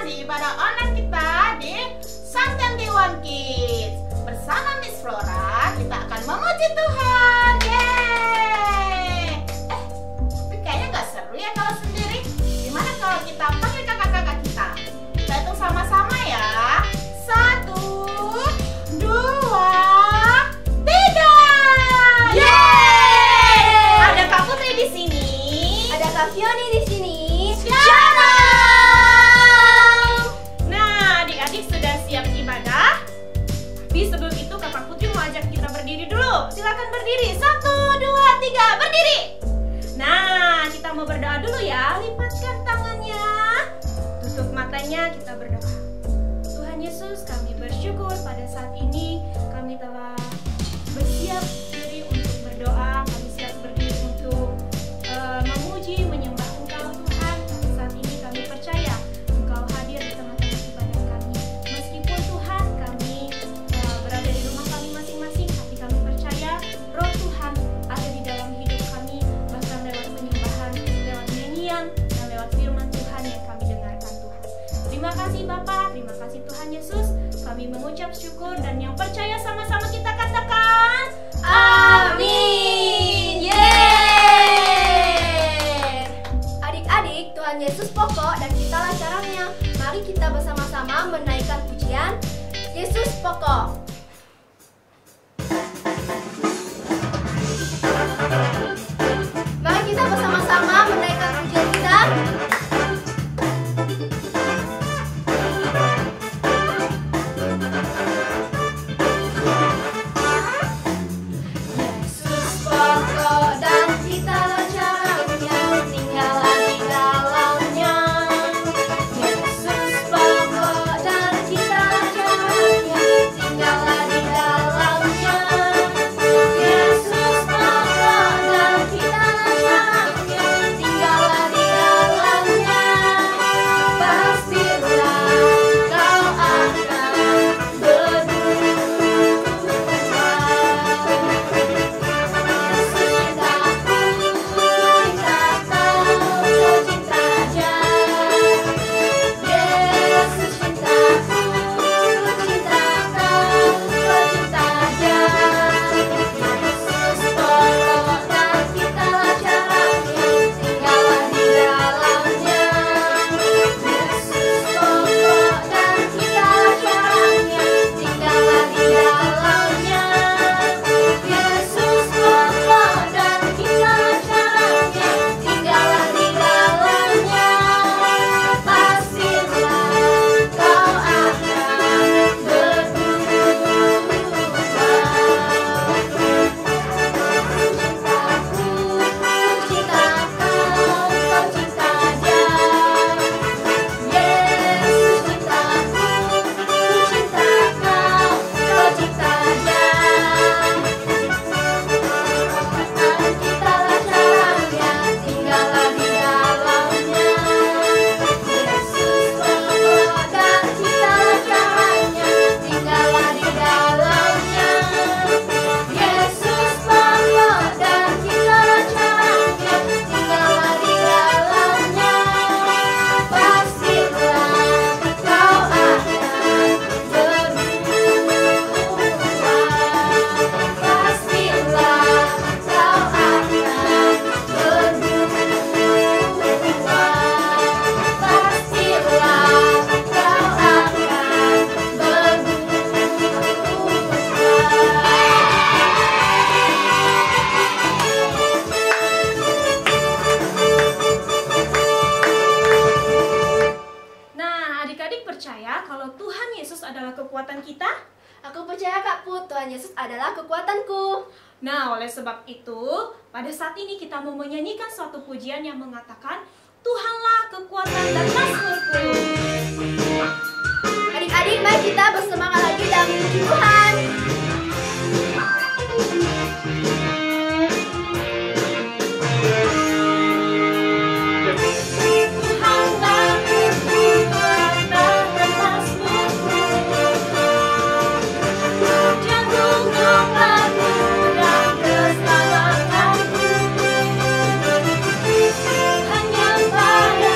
di ibadah online kita di Santantiwan Kids. Bersama Miss Flora, kita akan memuji Tuhan. Yeay! Tapi kayaknya nggak seru ya kalau sendiri. Gimana kalau kita panggil kakak-kakak kita? Kita hitung sama-sama ya. 1, 2, 3. Yeay! Ada Kak Putri di sini. Ada Kak Fioni di sini. Shalom. Nah, adik-adik sudah siap ibadah? Tapi sebelum itu Kakak Putri mau ajak kita berdiri dulu. Silakan berdiri. 1, 2, 3, berdiri. Nah, kita mau berdoa dulu ya. Lipatkan tangannya. Tutup matanya, kita berdoa. Tuhan Yesus, kami bersyukur pada saat ini kami telah bersiap diri untuk berdoa. Kami siap berdiri untuk memuji, menyembah Engkau Tuhan. Pada saat ini kami percaya Engkau hadir di tengah-tengah ibadah kami. Meskipun Tuhan kami berada di rumah kami masing-masing, tapi kami percaya Roh Tuhan ada di dalam hidup kami, bahkan lewat penyembahan, lewat nyanyian, dan lewat firman Tuhan yang kami dengarkan Tuhan. Terima kasih Bapa, terima kasih Tuhan Yesus. Kami mengucap syukur dan yang percaya sama-sama kita katakan Amin. Yeay! Adik-adik, Tuhan Yesus pokok dan kitalah caranya. Mari kita bersama-sama menaikkan pujian Yesus pokok. Mari kita bersama-sama menaikkan pujian kita. Yesus pokok dan kitalah caranya, tinggallah di dalamnya. Yesus pokok dan kitalah caranya, tinggallah di dalamnya. Yesus pokok dan kitalah caranya, tinggallah di dalamnya. Pastilah kau akan kekuatan kita? Aku percaya Kak Put, Tuhan Yesus adalah kekuatanku. Nah, oleh sebab itu, pada saat ini kita mau menyanyikan suatu pujian yang mengatakan, Tuhanlah kekuatan dan mazmurku. Adik-adik, mari kita bersemangat lagi dalam memuji Tuhan. Hanya padamu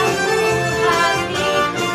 hatiku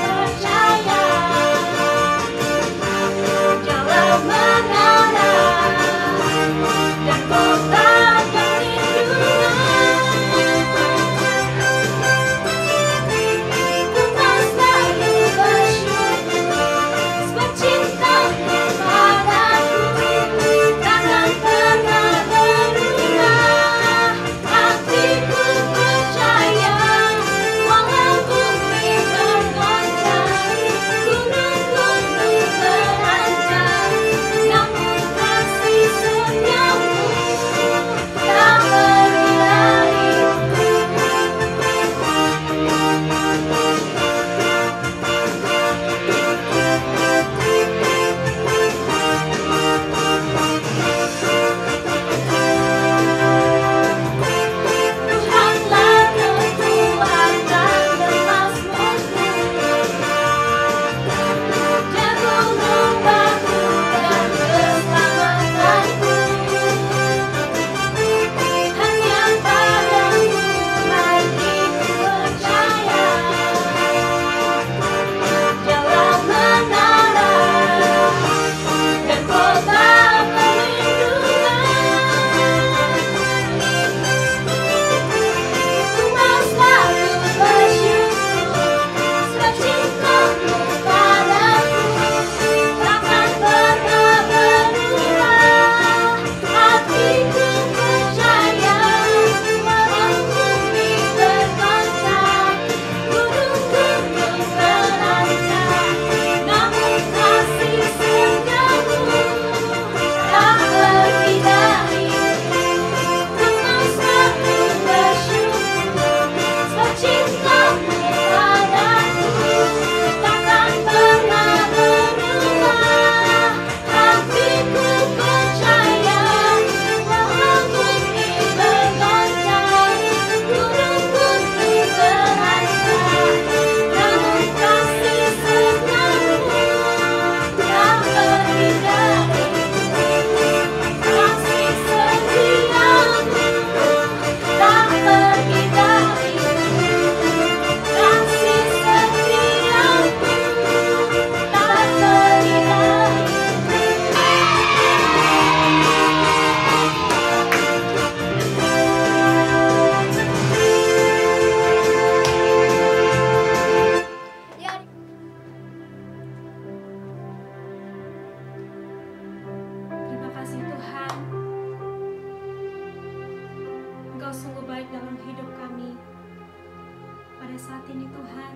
saat ini Tuhan,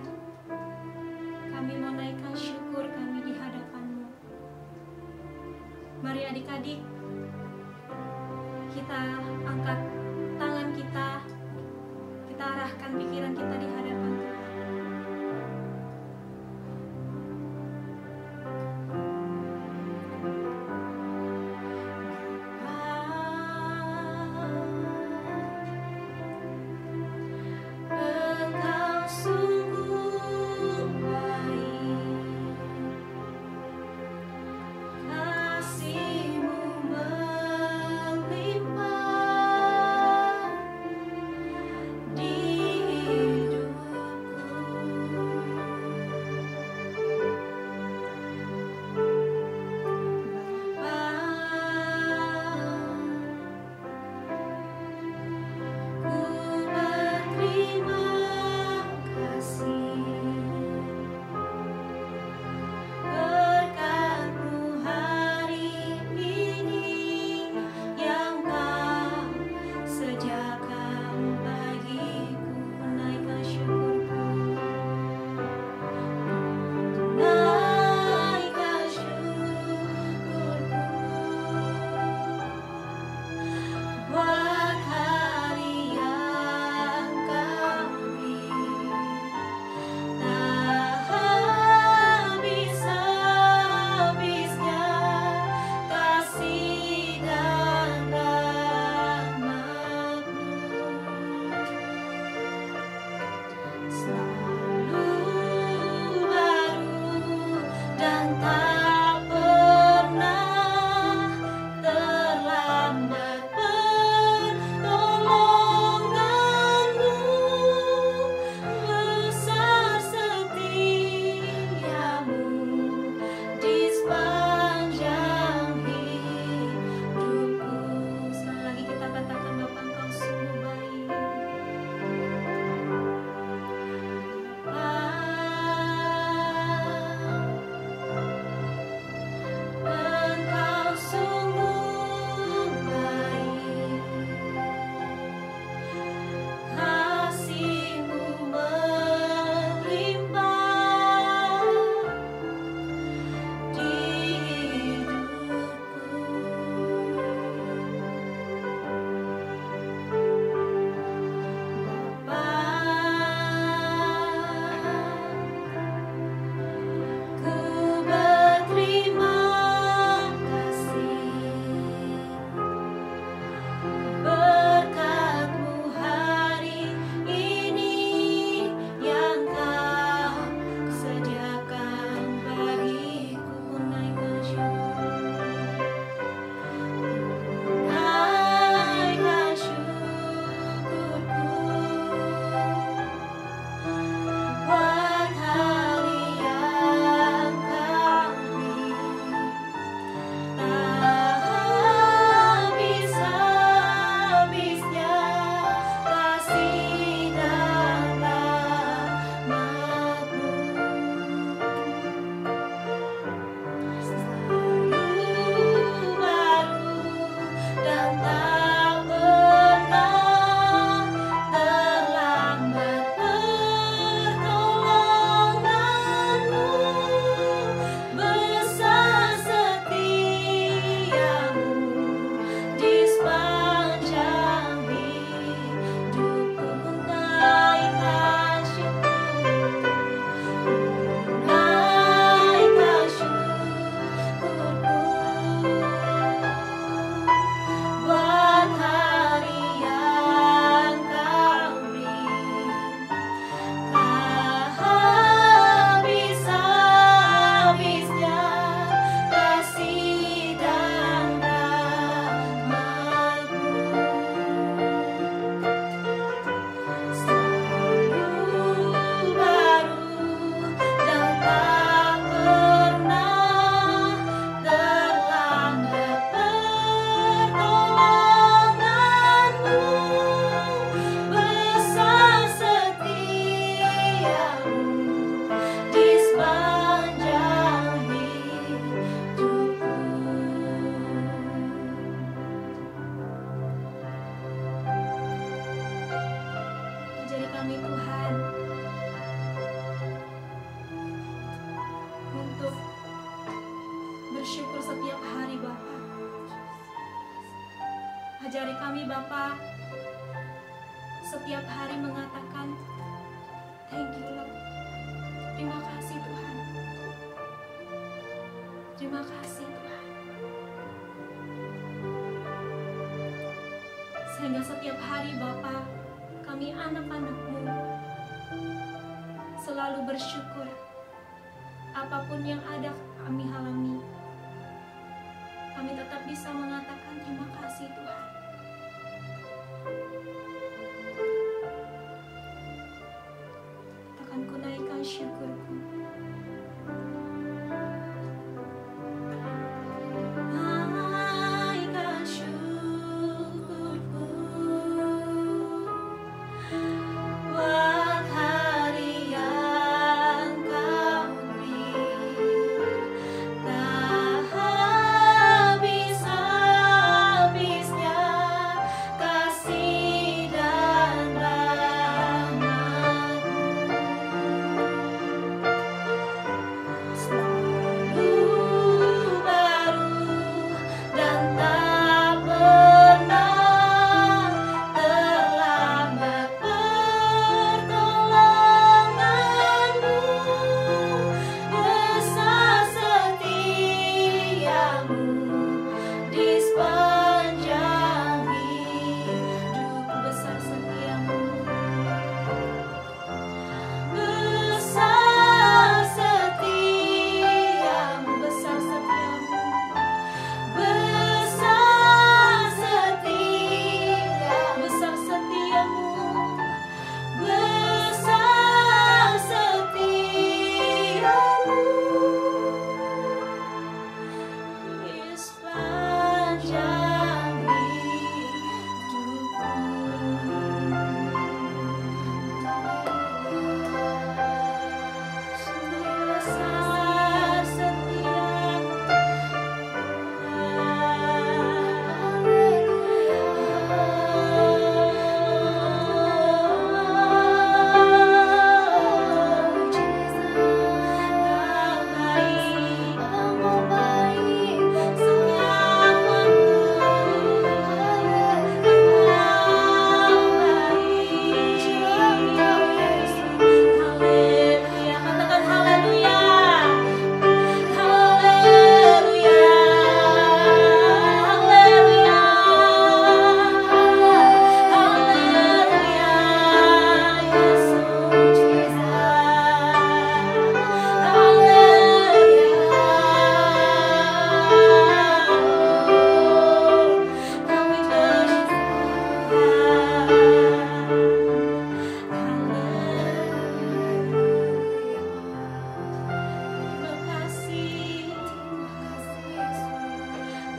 kami mau naikkan syukur kami di hadapan-Mu. Mari adik-adik, kita angkat tangan kita arahkan pikiran kita di hadapan Tuhan. Engkau sungguh baik, kasih-Mu melimpah di hidup Ajari kami Bapa setiap hari mengatakan thank you Lord. Terima kasih Tuhan. Terima kasih Tuhan. Sehingga setiap hari Bapa, kami anak-anak-Mu selalu bersyukur. Apapun yang ada kami alami, kami tetap bisa mengatakan terima kasih Tuhan. Akan kunaikkan syukurku. Naikkan syukurku buat hari yang Kau beri. Tak habis-habisnya kasih dan rahmat-Mu. Selalu baru dan tak pernah terlambat pertolongan-Mu. Besar setia-Mu di sepanjang hidupku. Besar setia-Mu. Besar setia-Mu. Besar setia-Mu. Besar setia-Mu. Besar setia-Mu. Besar setia-Mu di sepanjang hidupku. Besar Haleluya, katakan haleluya. Haleluya. Haleluya. Haleluya. Yesus.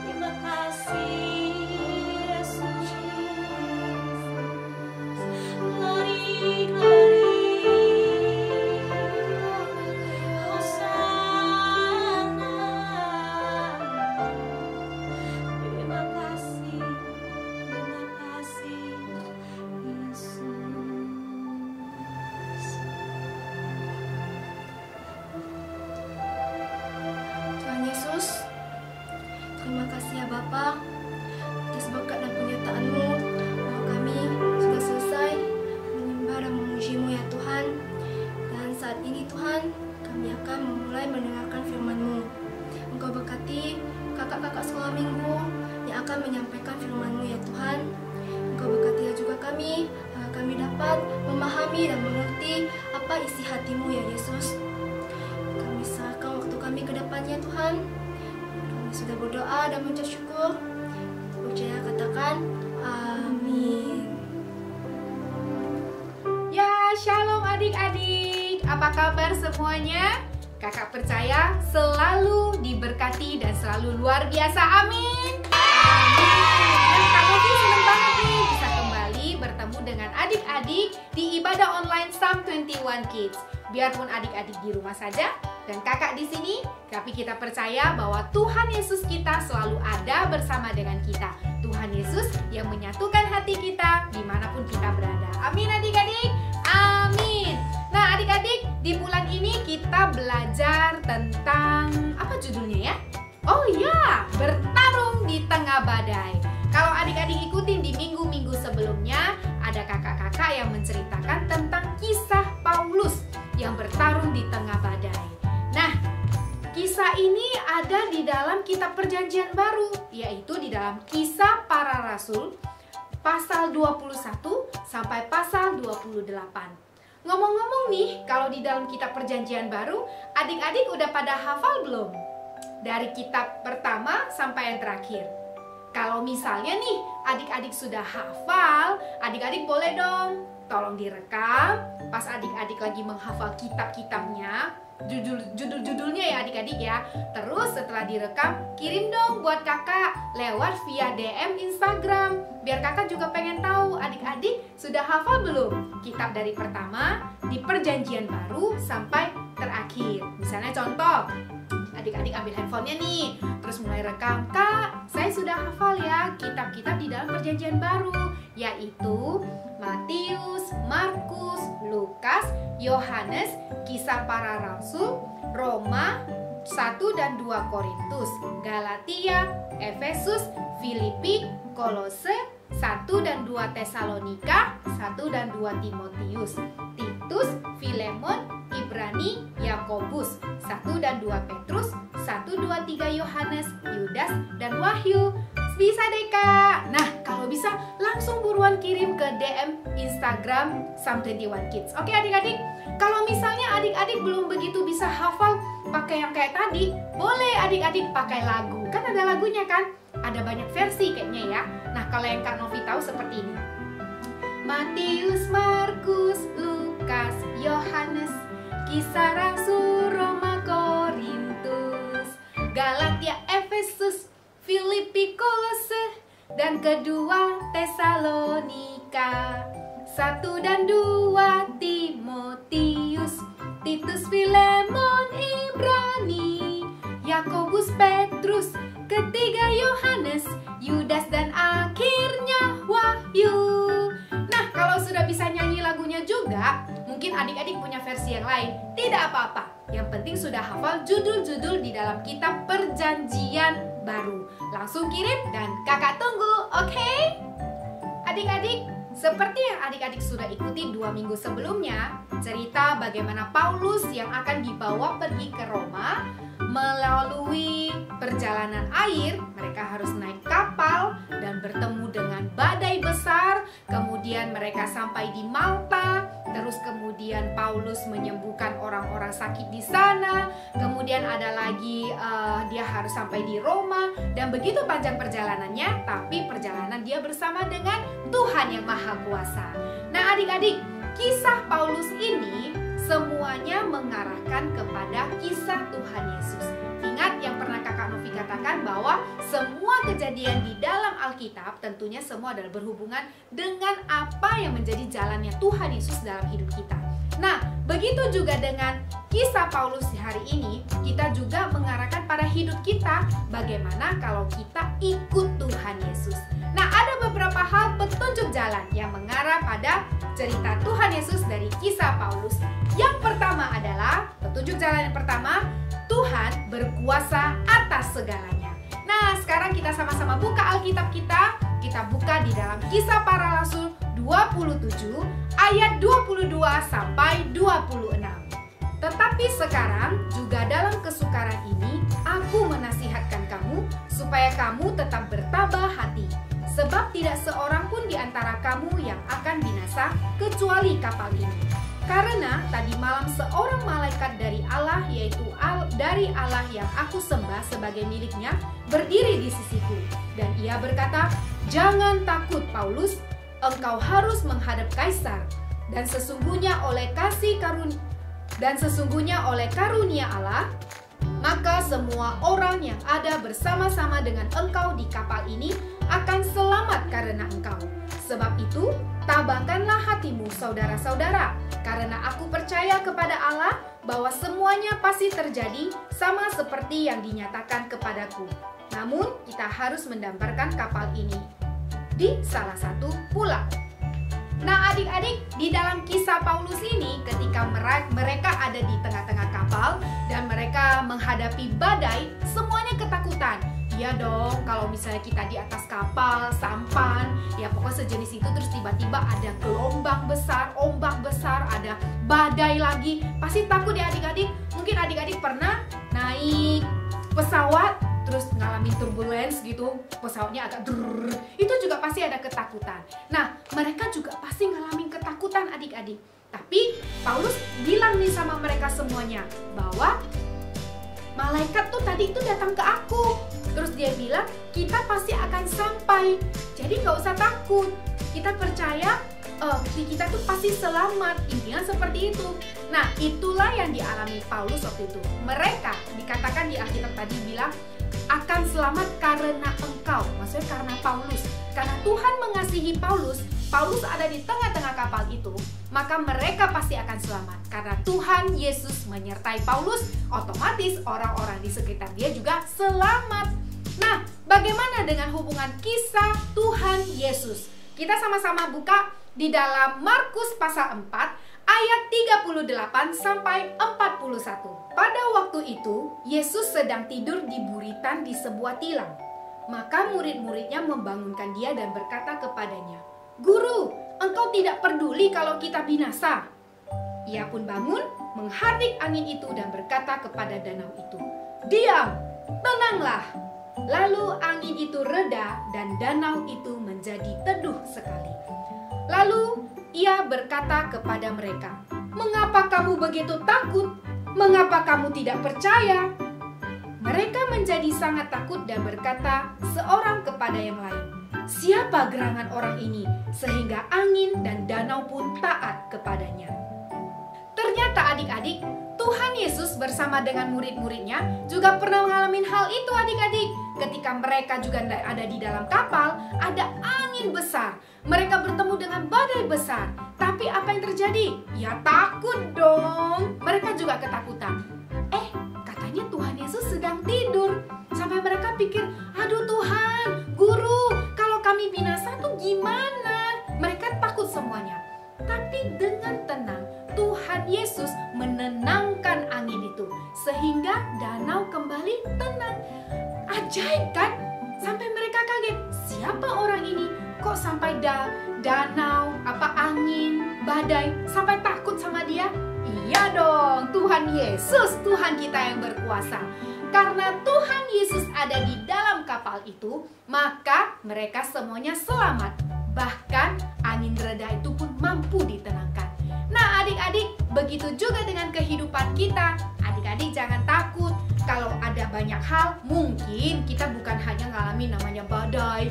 Terima kasih Yesus. Glory, glory. Hosana. Terima kasih. Terima kasih Yesus. Tuhan Yesus, terima kasih ya Bapa atas berkat dan penyertaan-Mu bahwa kami sudah selesai menyembah dan memuji-Mu ya Tuhan. Dan saat ini Tuhan, kami akan memulai mendengarkan firman-Mu. Engkau berkati kakak-kakak sekolah minggu yang akan menyampaikan firman-Mu ya Tuhan. Engkau berkati juga kami, agar kami dapat memahami dan mengerti apa isi hati-Mu ya Yesus. Kami serahkan waktu kami ke depannya Tuhan. Kami sudah berdoa dan mengucap syukur. Percaya katakan amin. Ya, shalom adik-adik. Apa kabar semuanya? Kakak percaya selalu diberkati dan selalu luar biasa. Amin. Amin. Dan Kak Novi senang banget nih bisa kembali bertemu dengan adik-adik di ibadah online Psalm 21 Kids. Biarpun adik-adik di rumah saja dan kakak di sini, tapi kita percaya bahwa Tuhan Yesus kita selalu ada bersama dengan kita. Tuhan Yesus yang menyatukan hati kita dimanapun kita berada. Amin adik-adik. Amin. Nah adik-adik, di bulan ini kita belajar tentang apa judulnya ya? Oh ya, bertarung di tengah badai. Kalau adik-adik ikutin di minggu-minggu sebelumnya, ada kakak-kakak yang menceritakan tentang kisah Paulus yang bertarung di tengah badai. Nah, kisah ini ada di dalam kitab Perjanjian Baru, yaitu di dalam Kisah Para Rasul pasal 21 sampai pasal 28. Ngomong-ngomong nih, kalau di dalam kitab Perjanjian Baru, adik-adik udah pada hafal belum? Dari kitab pertama sampai yang terakhir. Kalau misalnya nih, adik-adik sudah hafal, adik-adik boleh dong tolong direkam pas adik-adik lagi menghafal kitab-kitabnya, judul-judulnya ya adik-adik ya. Terus setelah direkam, kirim dong buat kakak lewat via DM Instagram, biar kakak juga pengen tahu adik-adik sudah hafal belum kitab dari pertama di Perjanjian Baru sampai terakhir. Misalnya contoh, adik-adik ambil handphonenya nih, terus mulai rekam, kak saya sudah hafal ya kitab-kitab di dalam Perjanjian Baru, yaitu Matius, Markus, Lukas, Yohanes, Kisah Para Rasul, Roma, 1 dan 2 Korintus, Galatia, Efesus, Filipi, Kolose, 1 dan 2 Tesalonika, 1 dan 2 Timotius, Titus, Filemon, Ibrani, Yakobus, 1 dan 2 Petrus, 1, 2, 3 Yohanes, Yudas, dan Wahyu. Bisa deh kak. Nah, kalau bisa langsung buruan kirim ke DM Instagram Sam21Kids. Oke adik-adik, kalau misalnya adik-adik belum begitu bisa hafal pakai yang kayak tadi, boleh adik-adik pakai lagu. Kan ada lagunya kan? Ada banyak versi kayaknya ya. Nah, kalau yang Kak Novi tahu seperti ini. Matius, Markus, Lukas, Yohanes, Kisah Rasul, Roma, Korintus, Galatia, Efesus, Filipi, Kolose, dan kedua Tesalonika, 1 dan 2 Timotius, Titus, Filemon, Ibrani, Yakobus, Petrus, ketiga Yohanes, Yudas, dan akhirnya Wahyu. Nah, kalau sudah bisa nyanyi lagunya juga, mungkin adik-adik punya versi yang lain, tidak apa-apa. Yang penting sudah hafal judul-judul di dalam kitab Perjanjian Baru. Langsung kirim dan kakak tunggu, oke? Adik-adik, seperti yang adik-adik sudah ikuti 2 minggu sebelumnya, cerita bagaimana Paulus yang akan dibawa pergi ke Roma melalui perjalanan air. Mereka harus naik kapal dan bertemu dengan badai besar. Kemudian mereka sampai di Malta. Terus kemudian Paulus menyembuhkan orang-orang sakit di sana. Kemudian ada lagi dia harus sampai di Roma. Dan begitu panjang perjalanannya, tapi perjalanan dia bersama dengan Tuhan yang Maha Kuasa. Nah adik-adik, kisah Paulus ini semuanya mengarahkan kepada kisah Tuhan Yesus. Ingat yang pernah kakak Novi katakan bahwa semua kejadian di dalam Alkitab tentunya semua adalah berhubungan dengan apa yang menjadi jalannya Tuhan Yesus dalam hidup kita. Nah, begitu juga dengan kisah Paulus hari ini, kita juga mengarahkan pada hidup kita bagaimana kalau kita ikut Tuhan Yesus. Nah, ada beberapa hal petunjuk jalan yang mengarah pada cerita Tuhan Yesus dari kisah Paulus. Yang pertama adalah, petunjuk jalan yang pertama, Tuhan berkuasa atas segalanya. Nah, sekarang kita sama-sama buka Alkitab kita. Kita buka di dalam Kisah Para Rasul 27 ayat 22 sampai 26. Tetapi sekarang juga dalam kesukaran ini aku menasihatkan kamu supaya kamu tetap bertabah hati. Sebab tidak seorang pun di antara kamu yang akan binasa kecuali kapal ini. Karena tadi malam seorang malaikat dari Allah, yaitu dari Allah yang aku sembah sebagai miliknya, berdiri di sisiku. Dan ia berkata, "Jangan takut Paulus, engkau harus menghadap Kaisar. Dan sesungguhnya oleh karunia Allah, maka semua orang yang ada bersama-sama dengan engkau di kapal ini akan selamat karena engkau. Sebab itu, tabahkanlah hatimu saudara-saudara, karena aku percaya kepada Allah bahwa semuanya pasti terjadi sama seperti yang dinyatakan kepadaku. Namun, kita harus mendamparkan kapal ini di salah satu pulau." Nah adik-adik, di dalam kisah Paulus ini ketika mereka ada di tengah-tengah kapal dan mereka menghadapi badai, semuanya ketakutan. Iya dong, kalau misalnya kita di atas kapal, sampan, ya pokoknya sejenis itu, terus tiba-tiba ada gelombang besar, ombak besar, ada badai lagi, pasti takut ya adik-adik. Mungkin adik-adik pernah naik pesawat, terus ngalamin turbulence gitu, pesawatnya agak drrrr, itu juga pasti ada ketakutan. Nah, mereka juga pasti ngalamin ketakutan adik-adik. Tapi Paulus bilang nih sama mereka semuanya bahwa malaikat tuh tadi itu datang ke aku. Terus dia bilang kita pasti akan sampai. Jadi nggak usah takut. Kita percaya kita tuh pasti selamat. Intinya seperti itu. Nah, itulah yang dialami Paulus waktu itu. Mereka dikatakan di Alkitab tadi bilang akan selamat karena engkau. Maksudnya karena Paulus. Karena Tuhan mengasihi Paulus. Paulus ada di tengah-tengah kapal itu, maka mereka pasti akan selamat. Karena Tuhan Yesus menyertai Paulus, otomatis orang-orang di sekitar dia juga selamat. Nah, bagaimana dengan hubungan kisah Tuhan Yesus? Kita sama-sama buka di dalam Markus pasal 4 ayat 38 sampai 41. Pada waktu itu, Yesus sedang tidur di buritan di sebuah tilam. Maka murid-muridnya membangunkan dia dan berkata kepadanya, "Guru, engkau tidak peduli kalau kita binasa." Ia pun bangun, menghardik angin itu dan berkata kepada danau itu, "Diam, tenanglah." Lalu angin itu reda dan danau itu menjadi teduh sekali. Lalu ia berkata kepada mereka, "Mengapa kamu begitu takut? Mengapa kamu tidak percaya?" Mereka menjadi sangat takut dan berkata seorang kepada yang lain, "Siapa gerangan orang ini sehingga angin dan danau pun taat kepadanya?" Ternyata adik-adik, Tuhan Yesus bersama dengan murid-muridnya juga pernah mengalami hal itu adik-adik. Ketika mereka juga ada di dalam kapal, ada angin besar. Mereka bertemu dengan badai besar. Tapi apa yang terjadi? Ya takut dong. Mereka juga ketakutan. Katanya Tuhan Yesus sedang tidur. Sampai mereka pikir, "Aduh Tuhan, Guru, kalau kami binasa tuh gimana?" Mereka takut semuanya. Tapi dengan tenang, Tuhan Yesus menenangkan angin itu sehingga danau kembali tenang. Ajaib kan? Sampai mereka kaget, siapa orang ini? Kok sampai danau, angin, badai, sampai takut sama dia? Iya dong, Tuhan Yesus, Tuhan kita yang berkuasa. Karena Tuhan Yesus ada di dalam kapal itu, maka mereka semuanya selamat. Bahkan angin reda itu pun mampu ditenangkan. Nah adik-adik, begitu juga dengan kehidupan kita. Adik-adik jangan takut. Kalau ada banyak hal, mungkin kita bukan hanya ngalamin namanya badai,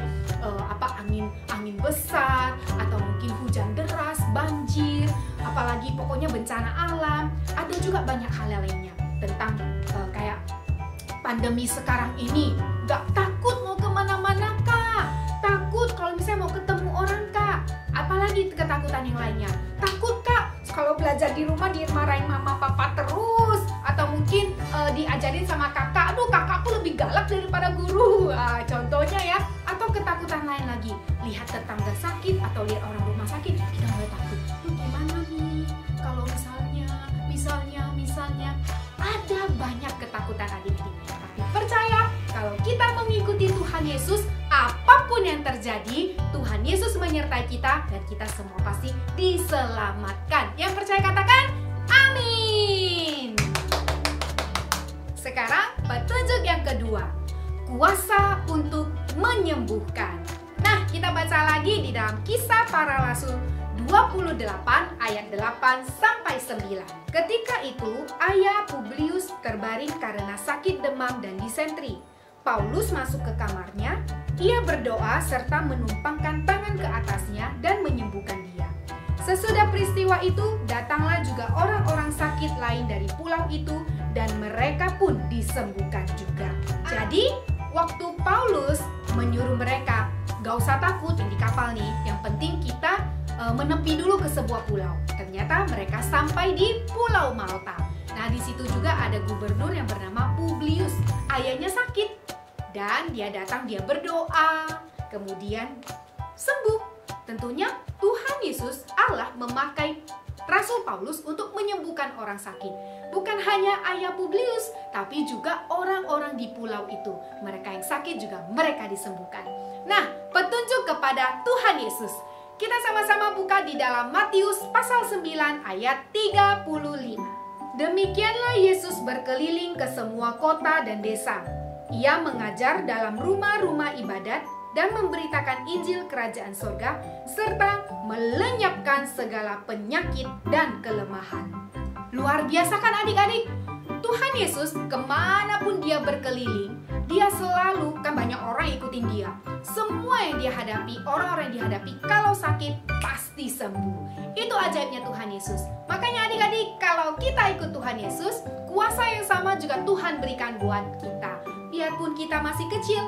angin besar, atau mungkin hujan deras, banjir, apalagi pokoknya bencana alam. Ada juga banyak hal lainnya tentang kayak pandemi sekarang ini. Gak takut mau kemana-mana kak, takut kalau misalnya mau ketemu orang kak, apalagi ketakutan yang lainnya. Takut kak kalau belajar di rumah dimarahin mama papa terus, atau mungkin diajarin sama kakak, aduh kakakku lebih galak daripada guru, contohnya ya. Atau ketakutan lain lagi, lihat tetangga sakit atau lihat orang rumah sakit, kita mulai takut. Gimana nih kalau misalnya ada banyak ketakutan adik-adik. Tapi percaya kalau kita mengikuti Tuhan Yesus, apapun yang terjadi, Tuhan Yesus menyertai kita dan kita semua pasti diselamatkan. Yang percaya katakan amin. Sekarang petunjuk yang kedua, kuasa untuk menyembuhkan. Nah, kita baca lagi di dalam Kisah Para Rasul 28 ayat 8 sampai 9. Ketika itu, ayah Publius terbaring karena sakit demam dan disentri. Paulus masuk ke kamarnya, ia berdoa serta menumpangkan tangan ke atasnya dan menyembuhkan dia. Sesudah peristiwa itu, datanglah juga orang-orang sakit lain dari pulau itu dan mereka pun disembuhkan juga. Jadi, waktu Paulus menyuruh mereka, gak usah takut di kapal nih, yang penting kita menepi dulu ke sebuah pulau. Ternyata mereka sampai di Pulau Malta. Nah, di situ juga ada gubernur yang bernama Publius. Ayahnya sakit dan dia datang, dia berdoa, kemudian sembuh. Tentunya Tuhan Yesus Allah memakai Rasul Paulus untuk menyembuhkan orang sakit. bukan hanya ayah Publius, tapi juga orang-orang di pulau itu. Mereka yang sakit juga mereka disembuhkan. Nah, petunjuk kepada Tuhan Yesus. Kita sama-sama buka di dalam Matius pasal 9 ayat 35. Demikianlah Yesus berkeliling ke semua kota dan desa. Ia mengajar dalam rumah-rumah ibadat dan memberitakan Injil Kerajaan Sorga, serta melenyapkan segala penyakit dan kelemahan. Luar biasa kan adik-adik? Tuhan Yesus kemanapun dia berkeliling, dia selalu, kan banyak orang ikutin dia. Semua yang dia hadapi, orang-orang yang dihadapi, kalau sakit pasti sembuh. Itu ajaibnya Tuhan Yesus. Makanya adik-adik, kalau kita ikut Tuhan Yesus, kuasa yang sama juga Tuhan berikan buat kita. Biarpun kita masih kecil,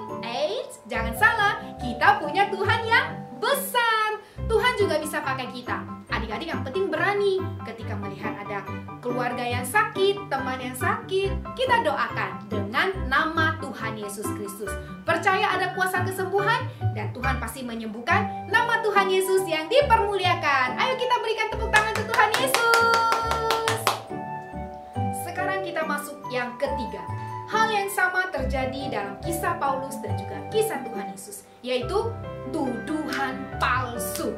jangan salah, kita punya Tuhan yang besar. Tuhan juga bisa pakai kita. Adik-adik yang penting berani. Ketika melihat ada keluarga yang sakit, teman yang sakit, kita doakan dengan nama Tuhan Yesus Kristus. Percaya ada kuasa kesembuhan dan Tuhan pasti menyembuhkan. Nama Tuhan Yesus yang dipermuliakan. Ayo kita berikan tepuk tangan ke Tuhan Yesus. Sekarang kita masuk yang ketiga. Hal yang sama terjadi dalam kisah Paulus dan juga kisah Tuhan Yesus, yaitu tuduhan palsu.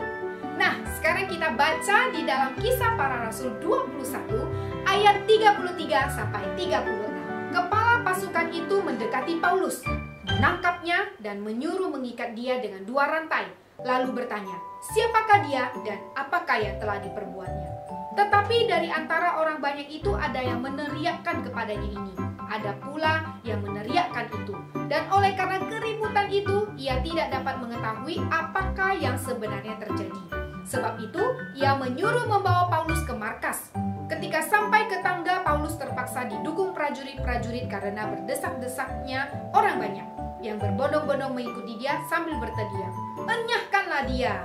Nah, sekarang kita baca di dalam Kisah Para Rasul 21 ayat 33 sampai 36. Kepala pasukan itu mendekati Paulus, menangkapnya dan menyuruh mengikat dia dengan 2 rantai, lalu bertanya, siapakah dia dan apakah yang telah diperbuatnya? Tetapi dari antara orang banyak itu ada yang meneriakkan kepadanya ini, ada pula yang meneriakkan itu. Dan oleh karena keributan itu, ia tidak dapat mengetahui apakah yang sebenarnya terjadi. Sebab itu, ia menyuruh membawa Paulus ke markas. Ketika sampai ke tangga, Paulus terpaksa didukung prajurit-prajurit karena berdesak-desaknya orang banyak yang berbondong-bondong mengikuti dia sambil berteriak, "Enyahkanlah dia!"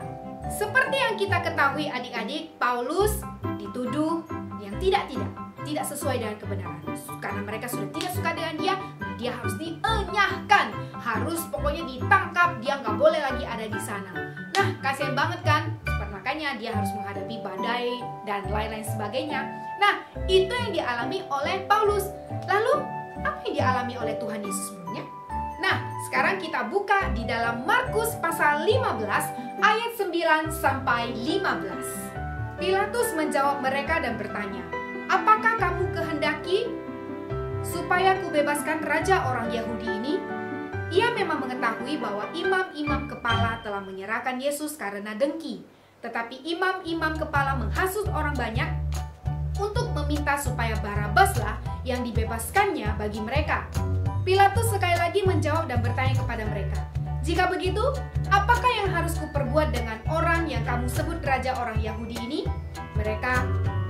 Seperti yang kita ketahui adik-adik, Paulus dituduh yang tidak sesuai dengan kebenaran. Karena mereka sudah tidak suka dengan dia harus dienyahkan, harus pokoknya ditangkap, dia nggak boleh lagi ada di sana. Nah, kasihan banget kan? Makanya dia harus menghadapi badai dan lain-lain sebagainya. Nah, itu yang dialami oleh Paulus. Lalu, apa yang dialami oleh Tuhan Yesus sebelumnya? Nah, sekarang kita buka di dalam Markus pasal 15 ayat 9 sampai 15. Pilatus menjawab mereka dan bertanya, "Apakah kamu kehendaki supaya kubebaskan raja orang Yahudi ini?" Ia memang mengetahui bahwa imam-imam kepala telah menyerahkan Yesus karena dengki. Tetapi imam-imam kepala menghasut orang banyak untuk meminta supaya Barabaslah yang dibebaskannya bagi mereka. Pilatus sekali lagi menjawab dan bertanya kepada mereka, "Jika begitu, apakah yang harus kuperbuat dengan orang yang kamu sebut raja orang Yahudi ini?"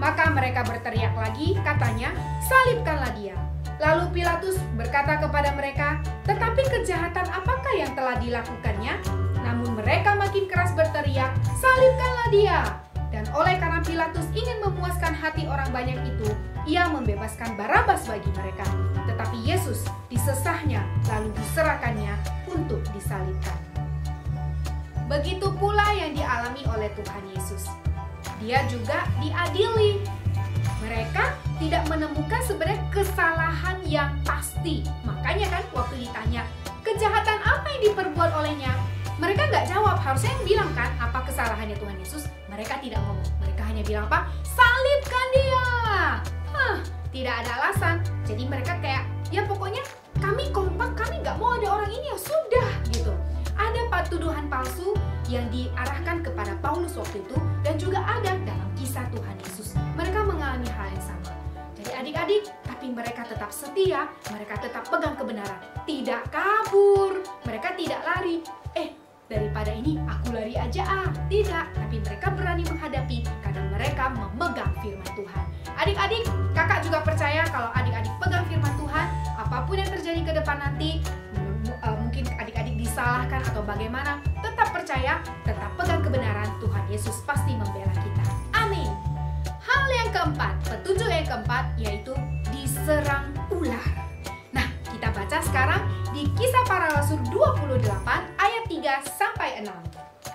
Maka mereka berteriak lagi, katanya, "Salibkanlah dia." Lalu Pilatus berkata kepada mereka, "Tetapi kejahatan apakah yang telah dilakukannya?" Namun mereka makin keras berteriak, "Salibkanlah dia!" Dan oleh karena Pilatus ingin memuaskan hati orang banyak itu, ia membebaskan Barabas bagi mereka. Tetapi Yesus disesahnya lalu diserahkannya untuk disalibkan. Begitu pula yang dialami oleh Tuhan Yesus. Dia juga diadili. Mereka tidak menemukan sebenarnya kesalahan yang pasti. Makanya kan waktu ditanya, kejahatan apa yang diperbuat olehnya? Mereka nggak jawab, harusnya yang bilang kan apa kesalahannya Tuhan Yesus. Mereka tidak ngomong, mereka hanya bilang apa? Salibkan dia. Tidak ada alasan. Jadi mereka kayak, ya pokoknya kami kompak, kami nggak mau ada orang ini, ya sudah gitu. Ada tuduhan palsu yang diarahkan kepada Paulus waktu itu dan juga ada dalam kisah Tuhan Yesus. Mereka mengalami hal yang sama. Jadi adik-adik, tapi mereka tetap setia, mereka tetap pegang kebenaran, tidak kabur, mereka tidak lari. Daripada ini aku lari aja tidak, tapi mereka berani menghadapi karena mereka memegang firman Tuhan. Adik-adik, kakak juga percaya kalau adik-adik pegang firman Tuhan, apapun yang terjadi ke depan nanti, mungkin adik-adik disalahkan atau bagaimana, tetap percaya, tetap pegang kebenaran, Tuhan Yesus pasti membela kita. Amin. Hal yang keempat, petunjuk yang keempat, yaitu diserang ular. Nah, kita baca sekarang di Kisah Para Rasul 28 ayat 3 sampai 6.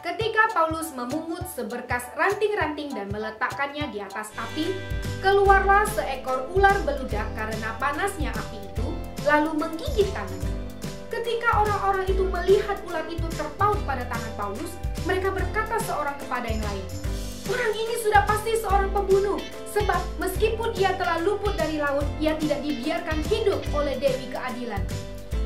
Ketika Paulus memungut seberkas ranting-ranting dan meletakkannya di atas api, keluarlah seekor ular beludak karena panasnya api itu, lalu menggigit tangannya. Ketika orang-orang itu melihat ular itu terpaut pada tangan Paulus, mereka berkata seorang kepada yang lain, "Orang ini sudah pasti seorang pembunuh, sebab meskipun ia telah luput dari laut, ia tidak dibiarkan hidup oleh Dewi Keadilan."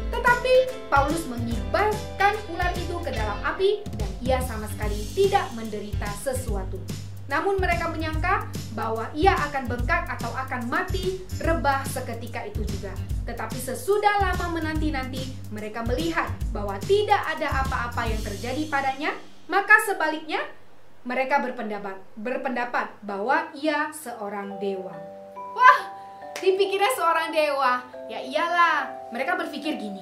Tetapi Paulus mengibarkan ular itu ke dalam api dan ia sama sekali tidak menderita sesuatu. Namun mereka menyangka bahwa ia akan bengkak atau akan mati rebah seketika itu juga. Tetapi sesudah lama menanti-nanti, mereka melihat bahwa tidak ada apa-apa yang terjadi padanya, maka sebaliknya mereka berpendapat bahwa ia seorang dewa. Wah, dipikirnya seorang dewa. Ya iyalah, mereka berpikir gini,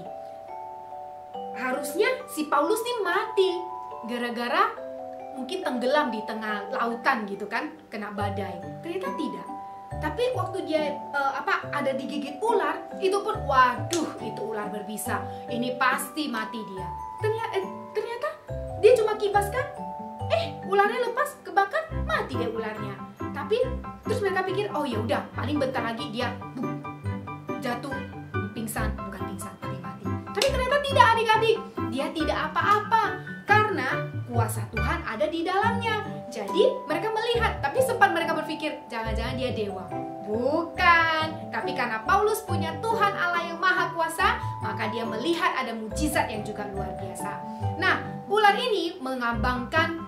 harusnya si Paulus nih mati gara-gara mungkin tenggelam di tengah lautan gitu kan, kena badai. Ternyata tidak. Tapi waktu dia ada digigit ular, itu pun waduh, itu ular berbisa. Ini pasti mati dia. Ternyata dia cuma kibaskan, ularnya lepas, kebakar, mati deh ularnya. Tapi terus mereka pikir, oh ya udah, paling bentar lagi dia jatuh, pingsan, bukan pingsan tapi mati. Tapi ternyata tidak, adik-adik, dia tidak apa-apa karena kuasa Tuhan ada di dalamnya. Jadi mereka melihat, tapi sempat mereka berpikir, jangan-jangan dia dewa. Bukan, tapi karena Paulus punya Tuhan Allah yang Maha Kuasa, maka dia melihat ada mujizat yang juga luar biasa. Nah, ular ini mengambangkan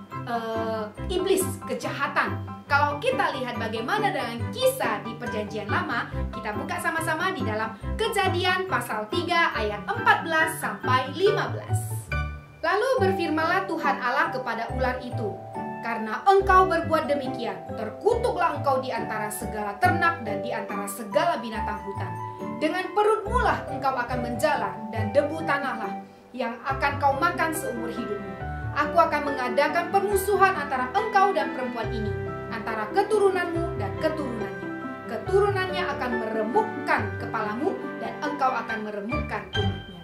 iblis, kejahatan. Kalau kita lihat bagaimana dengan kisah di Perjanjian Lama, kita buka sama-sama di dalam Kejadian pasal 3 ayat 14 sampai 15. Lalu berfirmanlah Tuhan Allah kepada ular itu, "Karena engkau berbuat demikian, terkutuklah engkau di antara segala ternak dan di antara segala binatang hutan. Dengan perutmu lah engkau akan menjalar, dan debu tanahlah yang akan kau makan seumur hidupmu. Aku akan mengadakan permusuhan antara engkau dan perempuan ini, antara keturunanmu dan keturunannya. Keturunannya akan meremukkan kepalamu dan engkau akan meremukkan kulitnya."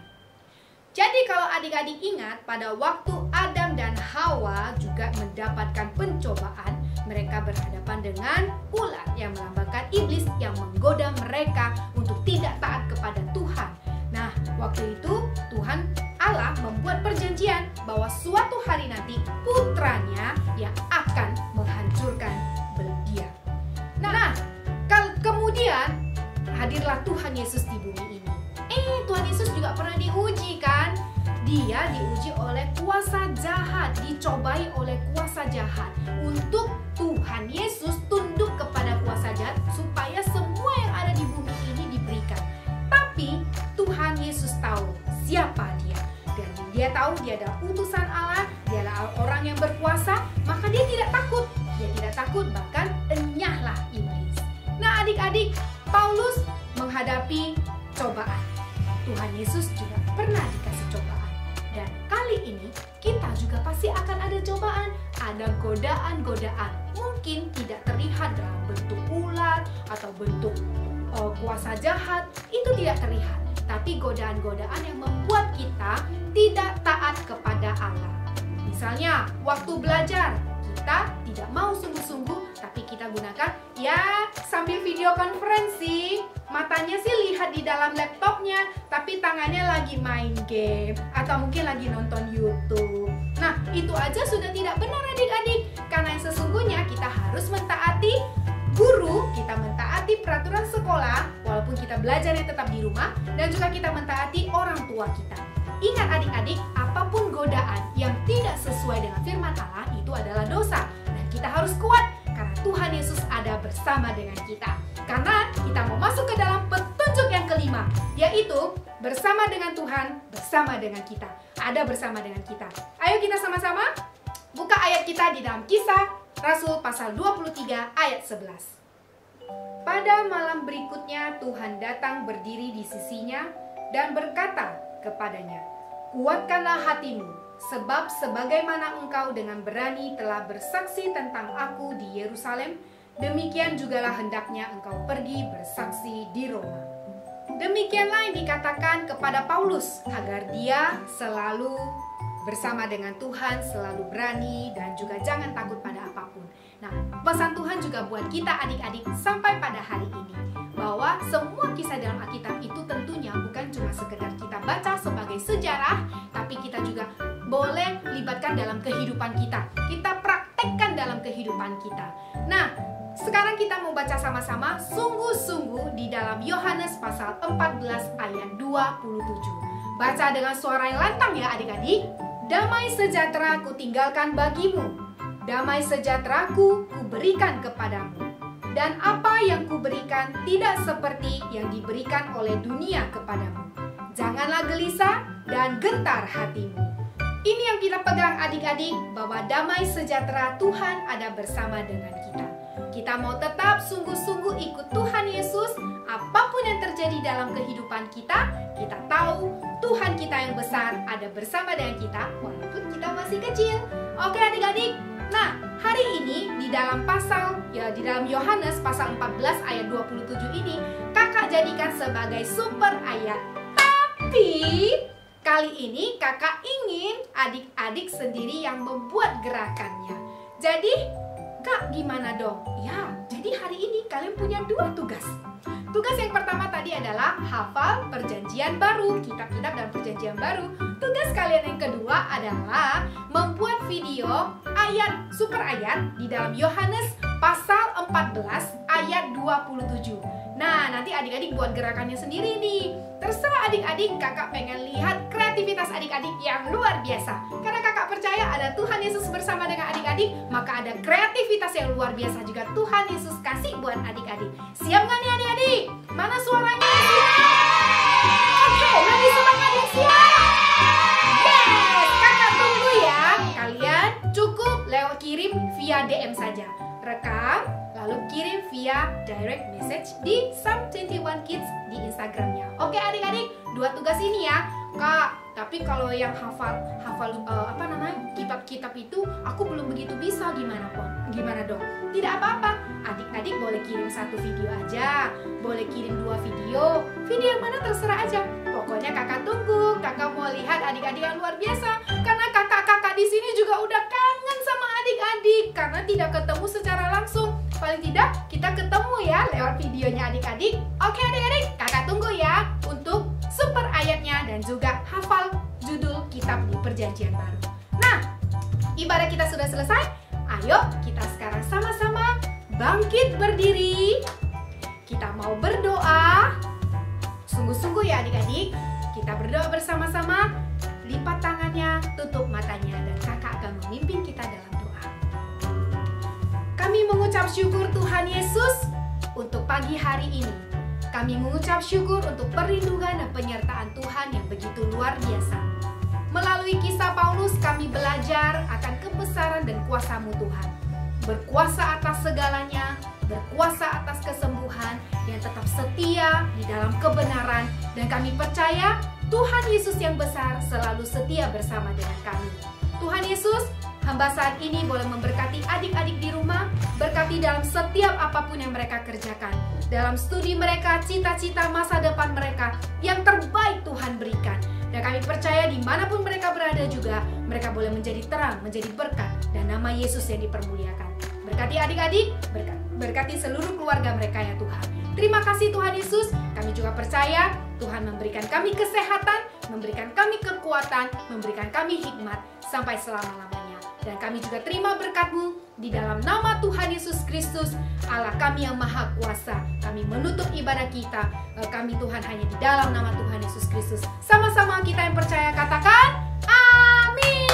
Jadi kalau adik-adik ingat, pada waktu Adam dan Hawa juga mendapatkan pencobaan, mereka berhadapan dengan ular yang melambangkan iblis yang menggoda mereka untuk tidak taat kepada Tuhan. Nah, waktu itu Tuhan Allah membuat perjanjian bahwa suatu hari nanti putranya yang akan menghancurkan dia. Nah, kemudian hadirlah Tuhan Yesus di bumi ini. Tuhan Yesus juga pernah diuji kan? Dia diuji oleh kuasa jahat, dicobai oleh kuasa jahat. Untuk Tuhan Yesus tunduk kepada kuasa jahat supaya semua yang ada di bumi ini diberikan. Tapi Tuhan Yesus tahu siapa dia. Dan dia tahu dia adalah utusan Allah, dia adalah orang yang berkuasa, maka dia tidak takut. Dia tidak takut, bahkan enyahlah iblis. Nah adik-adik, Paulus menghadapi cobaan. Tuhan Yesus juga pernah dikasih cobaan. Dan kali ini kita juga pasti akan ada cobaan, ada godaan-godaan. Mungkin tidak terlihat dalam bentuk ular atau bentuk kuasa jahat, itu tidak terlihat. Tapi godaan-godaan yang membuat kita tidak taat kepada Allah. Misalnya, waktu belajar, kita tidak mau sungguh-sungguh, tapi kita gunakan ya sambil video konferensi. Matanya sih lihat di dalam laptopnya, tapi tangannya lagi main game atau mungkin lagi nonton YouTube. Nah, itu aja sudah tidak benar adik-adik. Karena sesungguhnya kita harus mentaati guru, kita mentaati peraturan sekolah, walaupun kita belajarnya tetap di rumah, dan juga kita mentaati orang tua kita. Ingat adik-adik, apapun godaan yang tidak sesuai dengan firman Allah itu adalah dosa. Dan kita harus kuat karena Tuhan Yesus ada bersama dengan kita. Karena kita mau masuk ke dalam petunjuk yang kelima, yaitu bersama dengan Tuhan, bersama dengan kita. Ada bersama dengan kita. Ayo kita sama-sama buka ayat kita di dalam Kisah Rasul pasal 23 ayat 11. Pada malam berikutnya Tuhan datang berdiri di sisinya dan berkata kepadanya, "Kuatkanlah hatimu, sebab sebagaimana engkau dengan berani telah bersaksi tentang aku di Yerusalem, demikian jugalah hendaknya engkau pergi bersaksi di Roma." Demikianlah yang dikatakan kepada Paulus agar dia selalu bersama dengan Tuhan, selalu berani, dan juga jangan takut pada apapun. Nah, pesan Tuhan juga buat kita adik-adik sampai pada hari ini, bahwa semua kisah dalam Alkitab itu tentunya bukan cuma sekedar kita baca sebagai sejarah, tapi kita juga boleh libatkan dalam kehidupan kita. Kita praktekkan dalam kehidupan kita. Nah, sekarang kita mau baca sama-sama sungguh-sungguh di dalam Yohanes pasal 14 ayat 27. Baca dengan suara yang lantang ya adik-adik. Damai sejahtera ku tinggalkan bagimu, damai sejahteraku ku berikan kepadamu. Dan apa yang ku berikan tidak seperti yang diberikan oleh dunia kepadamu. Janganlah gelisah dan gentar hatimu. Ini yang kita pegang adik-adik, bahwa damai sejahtera Tuhan ada bersama dengan kita. Kita mau tetap sungguh-sungguh ikut Tuhan Yesus. Apapun yang terjadi dalam kehidupan kita, kita tahu Tuhan kita yang besar ada bersama dengan kita walaupun kita masih kecil. Oke adik-adik. Nah, hari ini di dalam Yohanes pasal 14 ayat 27 ini kakak jadikan sebagai sumber ayat. Tapi kali ini kakak ingin adik-adik sendiri yang membuat gerakannya. Jadi Kak, gimana dong? Ya, jadi hari ini kalian punya 2 tugas. Tugas yang pertama tadi adalah hafal perjanjian baru, kitab-kitab dan perjanjian baru. Tugas kalian yang kedua adalah membuat video super ayat di dalam Yohanes pasal 14 ayat 27. Nah, nanti adik-adik buat gerakannya sendiri nih. Terserah adik-adik, kakak pengen lihat kreativitas adik-adik yang luar biasa. Karena kakak percaya ada Tuhan Yesus bersama dengan adik-adik, maka ada kreativitas yang luar biasa juga Tuhan Yesus kasih buat adik-adik. Siap nggak nih adik-adik? Mana suaranya? Oke, lebih semangat ya, siap? Yes, kakak tunggu ya. Kalian cukup lewat kirim via DM saja. Rekam, lalu kirim via direct message di Psalm 21 Kids di Instagramnya. Oke adik-adik, 2 tugas ini ya. Kak, tapi kalau yang hafal kitab-kitab itu aku belum begitu bisa, gimana dong? Tidak apa-apa, adik-adik boleh kirim 1 video aja, boleh kirim 2 video yang mana terserah aja. Pokoknya kakak tunggu, kakak mau lihat adik-adik yang luar biasa. Karena kakak-kakak di sini juga udah kangen sama adik-adik karena tidak ketemu secara langsung. Paling tidak kita ketemu ya lewat videonya adik-adik. Oke adik-adik, kakak tunggu ya untuk super ayatnya dan juga hafal judul kitab di perjanjian baru. Nah, ibadah kita sudah selesai. Ayo kita sekarang sama-sama bangkit berdiri. Kita mau berdoa. Sungguh-sungguh ya adik-adik, kita berdoa bersama-sama. Lipat tangannya, tutup matanya, dan kakak akan memimpin kita dalam doa. Kami mengucap syukur Tuhan Yesus untuk pagi hari ini. Kami mengucap syukur untuk perlindungan dan penyertaan Tuhan yang begitu luar biasa. Melalui kisah Paulus kami belajar akan kebesaran dan kuasa-Mu Tuhan. Berkuasa atas segalanya, berkuasa atas kesembuhan, yang tetap setia di dalam kebenaran. Dan kami percaya Tuhan Yesus yang besar selalu setia bersama dengan kami. Tuhan Yesus, hamba saat ini boleh memberkati adik-adik di rumah, berkati dalam setiap apapun yang mereka kerjakan. Dalam studi mereka, cita-cita masa depan mereka, yang terbaik Tuhan berikan. Dan kami percaya dimanapun mereka berada juga, mereka boleh menjadi terang, menjadi berkat, dan nama Yesus yang dipermuliakan. Berkati adik-adik, berkati seluruh keluarga mereka ya Tuhan. Terima kasih Tuhan Yesus, kami juga percaya Tuhan memberikan kami kesehatan, memberikan kami kekuatan, memberikan kami hikmat sampai selama-lamanya. Dan kami juga terima berkat-Mu di dalam nama Tuhan Yesus Kristus, Allah kami yang maha kuasa. Kami menutup ibadah kita, kami Tuhan hanya di dalam nama Tuhan Yesus Kristus. Sama-sama kita yang percaya katakan, amin.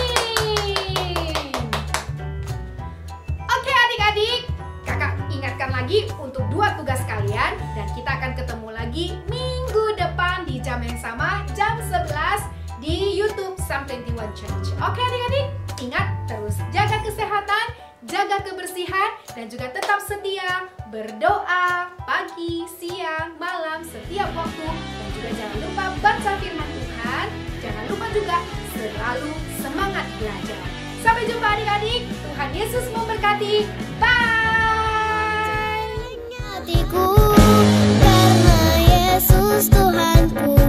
Oke adik-adik, kakak ingatkan lagi untuk 2 tugas kalian. Dan kita akan ketemu lagi minggu depan di jam yang sama, jam 11 di YouTube Psalm 21 Church. Oke adik-adik, ingat terus jaga kesehatan, jaga kebersihan, dan juga tetap setia berdoa pagi, siang, malam, setiap waktu. Dan juga jangan lupa baca firman Tuhan. Jangan lupa juga selalu semangat belajar. Sampai jumpa adik-adik. Tuhan Yesus memberkati. Bye. Hatiku karena Yesus Tuhanku.